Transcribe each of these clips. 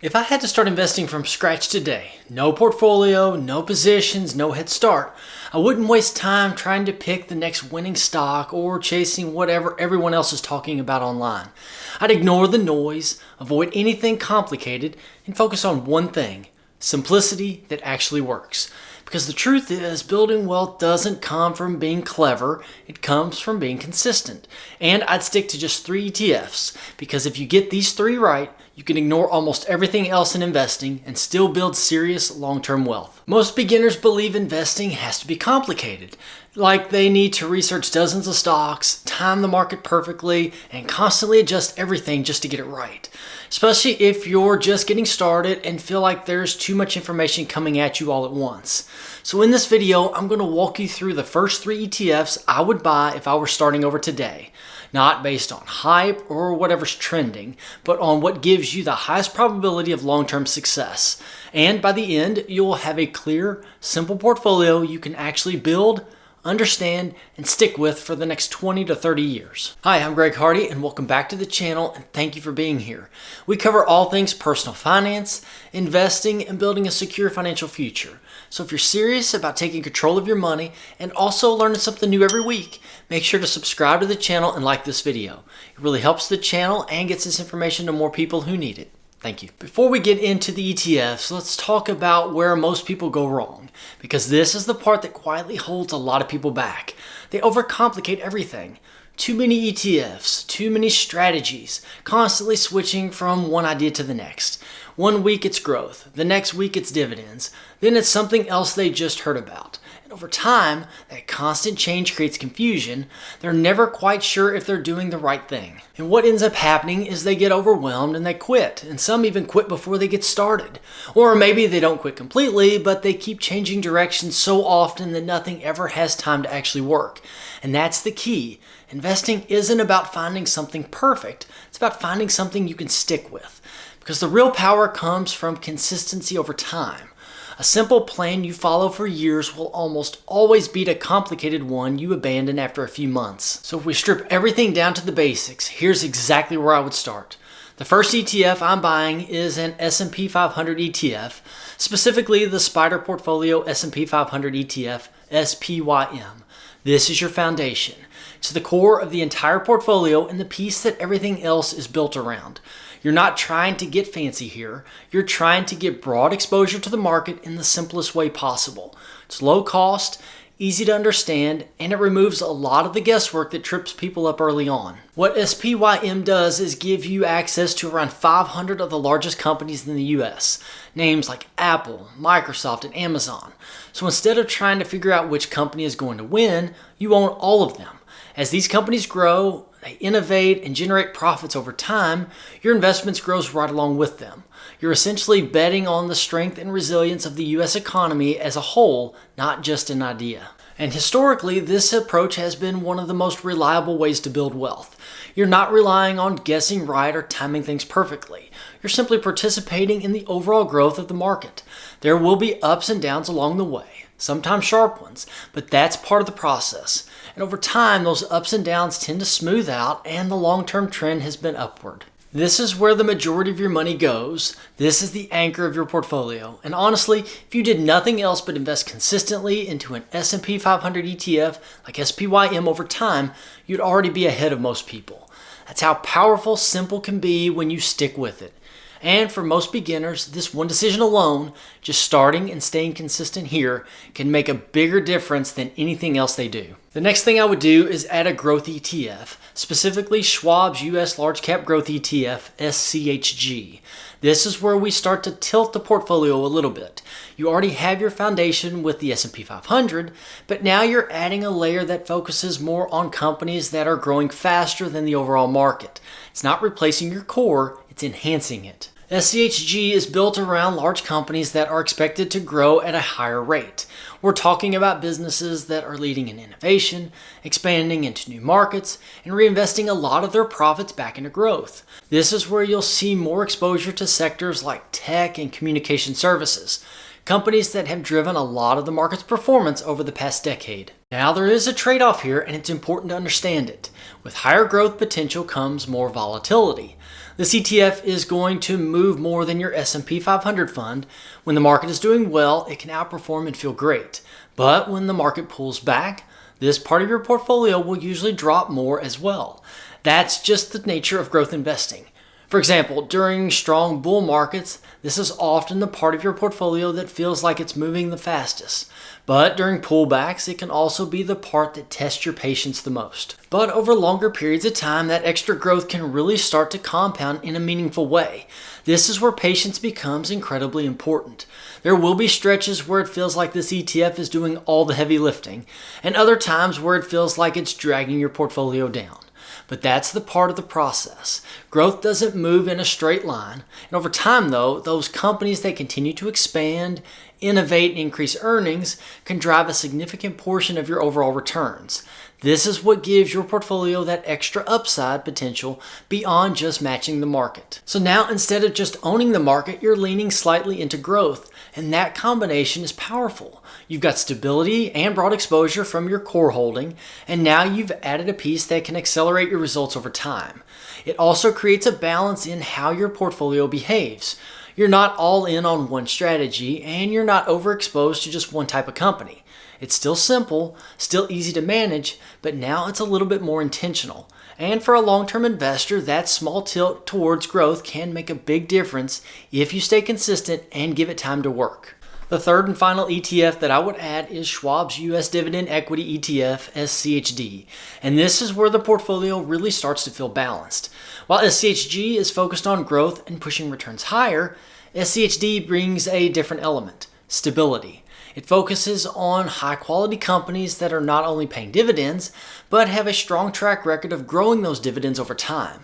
If I had to start investing from scratch today, no portfolio, no positions, no head start, I wouldn't waste time trying to pick the next winning stock or chasing whatever everyone else is talking about online. I'd ignore the noise, avoid anything complicated, and focus on one thing: simplicity that actually works. Because the truth is, building wealth doesn't come from being clever, it comes from being consistent. And I'd stick to just 3 ETFs, because if you get these 3 right, you can ignore almost everything else in investing and still build serious long-term wealth. Most beginners believe investing has to be complicated, like they need to research dozens of stocks, time the market perfectly, and constantly adjust everything just to get it right. Especially if you're just getting started and feel like there's too much information coming at you all at once. So in this video, I'm going to walk you through the first 3 ETFs I would buy if I were starting over today. Not based on hype or whatever's trending, but on what gives you the highest probability of long-term success. And by the end, you'll have a clear, simple portfolio you can actually build, understand, and stick with for the next 20 to 30 years. Hi, I'm Greg Hardy, and welcome back to the channel, and thank you for being here. We cover all things personal finance, investing, and building a secure financial future. So if you're serious about taking control of your money and also learning something new every week, make sure to subscribe to the channel and like this video. It really helps the channel and gets this information to more people who need it. Thank you. Before we get into the ETFs, let's talk about where most people go wrong, because this is the part that quietly holds a lot of people back. They overcomplicate everything. Too many ETFs, too many strategies, constantly switching from one idea to the next. One week it's growth, the next week it's dividends, then it's something else they just heard about. And over time, that constant change creates confusion. They're never quite sure if they're doing the right thing. And what ends up happening is they get overwhelmed and they quit. And some even quit before they get started. Or maybe they don't quit completely, but they keep changing directions so often that nothing ever has time to actually work. And that's the key. Investing isn't about finding something perfect. It's about finding something you can stick with. Because the real power comes from consistency over time. A simple plan you follow for years will almost always beat a complicated one you abandon after a few months. So if we strip everything down to the basics, here's exactly where I would start. The first ETF I'm buying is an S&P 500 ETF, specifically the Spider Portfolio S&P 500 ETF, SPYM. This is your foundation. It's the core of the entire portfolio and the piece that everything else is built around. You're not trying to get fancy here. You're trying to get broad exposure to the market in the simplest way possible. It's low cost, easy to understand, and it removes a lot of the guesswork that trips people up early on. What SPYM does is give you access to around 500 of the largest companies in the US. Names like Apple, Microsoft, and Amazon. So instead of trying to figure out which company is going to win, you own all of them. As these companies grow, they innovate and generate profits over time, your investments grows right along with them. You're essentially betting on the strength and resilience of the US economy as a whole, not just an idea. And historically, this approach has been one of the most reliable ways to build wealth. You're not relying on guessing right or timing things perfectly. You're simply participating in the overall growth of the market. There will be ups and downs along the way, sometimes sharp ones, but that's part of the process. And over time, those ups and downs tend to smooth out, and the long-term trend has been upward. This is where the majority of your money goes. This is the anchor of your portfolio. And honestly, if you did nothing else but invest consistently into an S&P 500 ETF like SPYM over time, you'd already be ahead of most people. That's how powerful simple can be when you stick with it. And for most beginners, this one decision alone, just starting and staying consistent here, can make a bigger difference than anything else they do. The next thing I would do is add a growth ETF, specifically Schwab's US Large Cap Growth ETF, SCHG. This is where we start to tilt the portfolio a little bit. You already have your foundation with the S&P 500, but now you're adding a layer that focuses more on companies that are growing faster than the overall market. It's not replacing your core, it's enhancing it. SCHG is built around large companies that are expected to grow at a higher rate. We're talking about businesses that are leading in innovation, expanding into new markets, and reinvesting a lot of their profits back into growth. This is where you'll see more exposure to sectors like tech and communication services, companies that have driven a lot of the market's performance over the past decade. Now there is a trade-off here, and it's important to understand it. With higher growth potential comes more volatility. This ETF is going to move more than your S&P 500 fund. When the market is doing well, it can outperform and feel great. But when the market pulls back, this part of your portfolio will usually drop more as well. That's just the nature of growth investing. For example, during strong bull markets, this is often the part of your portfolio that feels like it's moving the fastest. But during pullbacks, it can also be the part that tests your patience the most. But over longer periods of time, that extra growth can really start to compound in a meaningful way. This is where patience becomes incredibly important. There will be stretches where it feels like this ETF is doing all the heavy lifting, and other times where it feels like it's dragging your portfolio down. But that's the part of the process. Growth doesn't move in a straight line. And over time, though, those companies that continue to expand, innovate, and increase earnings can drive a significant portion of your overall returns. This is what gives your portfolio that extra upside potential beyond just matching the market. So now, instead of just owning the market, you're leaning slightly into growth, and that combination is powerful. You've got stability and broad exposure from your core holding, and now you've added a piece that can accelerate your results over time. It also creates a balance in how your portfolio behaves. You're not all in on one strategy, and you're not overexposed to just one type of company. It's still simple, still easy to manage, but now it's a little bit more intentional. And for a long-term investor, that small tilt towards growth can make a big difference if you stay consistent and give it time to work. The third and final ETF that I would add is Schwab's US Dividend Equity ETF, SCHD. And this is where the portfolio really starts to feel balanced. While SCHG is focused on growth and pushing returns higher, SCHD brings a different element: stability. It focuses on high-quality companies that are not only paying dividends, but have a strong track record of growing those dividends over time.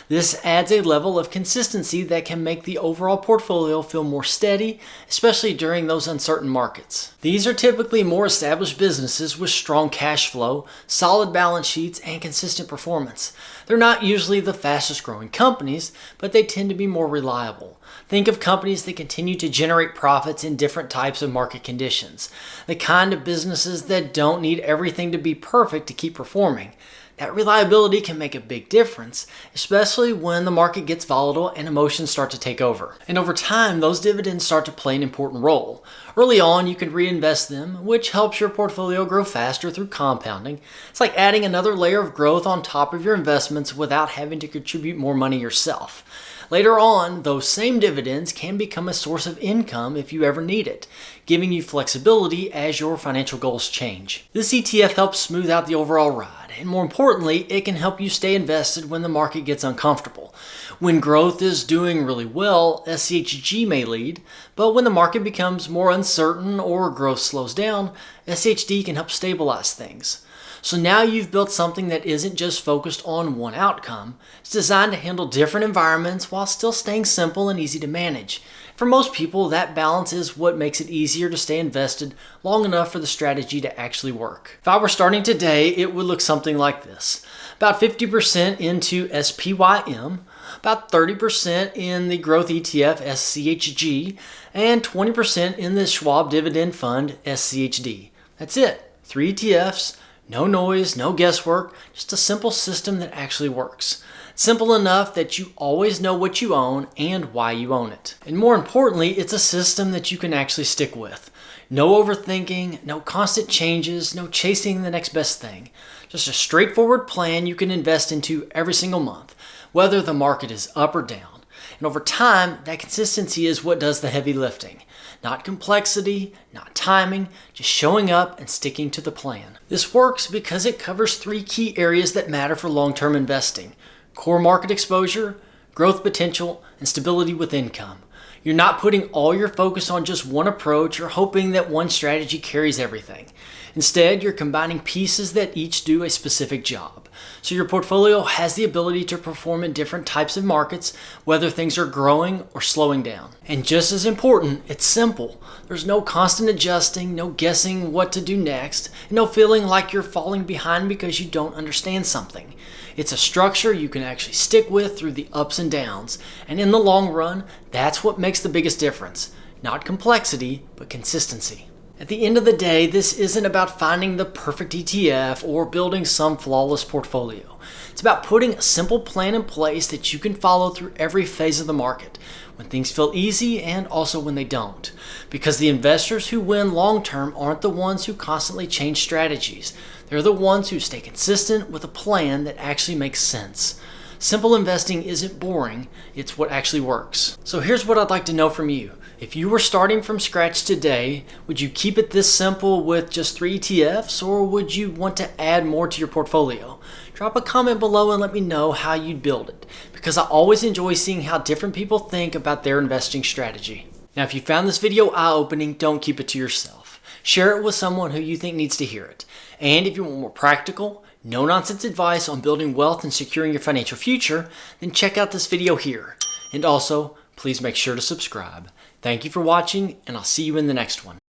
This adds a level of consistency that can make the overall portfolio feel more steady, especially during those uncertain markets. These are typically more established businesses with strong cash flow, solid balance sheets, and consistent performance. They're not usually the fastest growing companies, but they tend to be more reliable. Think of companies that continue to generate profits in different types of market conditions. The kind of businesses that don't need everything to be perfect to keep performing. That reliability can make a big difference, especially when the market gets volatile and emotions start to take over. And over time, those dividends start to play an important role. Early on, you can reinvest them, which helps your portfolio grow faster through compounding. It's like adding another layer of growth on top of your investments without having to contribute more money yourself. Later on, those same dividends can become a source of income if you ever need it, giving you flexibility as your financial goals change. This ETF helps smooth out the overall ride, and more importantly, it can help you stay invested when the market gets uncomfortable. When growth is doing really well, SCHG may lead, but when the market becomes more uncertain or growth slows down, SCHD can help stabilize things. So now you've built something that isn't just focused on one outcome. It's designed to handle different environments while still staying simple and easy to manage. For most people, that balance is what makes it easier to stay invested long enough for the strategy to actually work. If I were starting today, it would look something like this. About 50% into SPYM, about 30% in the growth ETF SCHG, and 20% in the Schwab Dividend Fund SCHD. That's it. 3 ETFs. No noise, no guesswork, just a simple system that actually works. Simple enough that you always know what you own and why you own it. And more importantly, it's a system that you can actually stick with. No overthinking, no constant changes, no chasing the next best thing. Just a straightforward plan you can invest into every single month, whether the market is up or down. And over time, that consistency is what does the heavy lifting. Not complexity, not timing, just showing up and sticking to the plan. This works because it covers 3 key areas that matter for long-term investing: core market exposure, growth potential, and stability with income. You're not putting all your focus on just one approach or hoping that one strategy carries everything. Instead, you're combining pieces that each do a specific job. So your portfolio has the ability to perform in different types of markets, whether things are growing or slowing down. And just as important, it's simple. There's no constant adjusting, no guessing what to do next, and no feeling like you're falling behind because you don't understand something. It's a structure you can actually stick with through the ups and downs, and in the long run, that's what makes the biggest difference. Not complexity, but consistency. At the end of the day, this isn't about finding the perfect ETF or building some flawless portfolio. It's about putting a simple plan in place that you can follow through every phase of the market, when things feel easy and also when they don't. Because the investors who win long term aren't the ones who constantly change strategies. They're the ones who stay consistent with a plan that actually makes sense. Simple investing isn't boring, it's what actually works. So here's what I'd like to know from you. If you were starting from scratch today, would you keep it this simple with just 3 ETFs, or would you want to add more to your portfolio? Drop a comment below and let me know how you'd build it, because I always enjoy seeing how different people think about their investing strategy. Now, if you found this video eye-opening, don't keep it to yourself. Share it with someone who you think needs to hear it. And if you want more practical, no-nonsense advice on building wealth and securing your financial future, then check out this video here. And also, please make sure to subscribe. Thank you for watching, and I'll see you in the next one.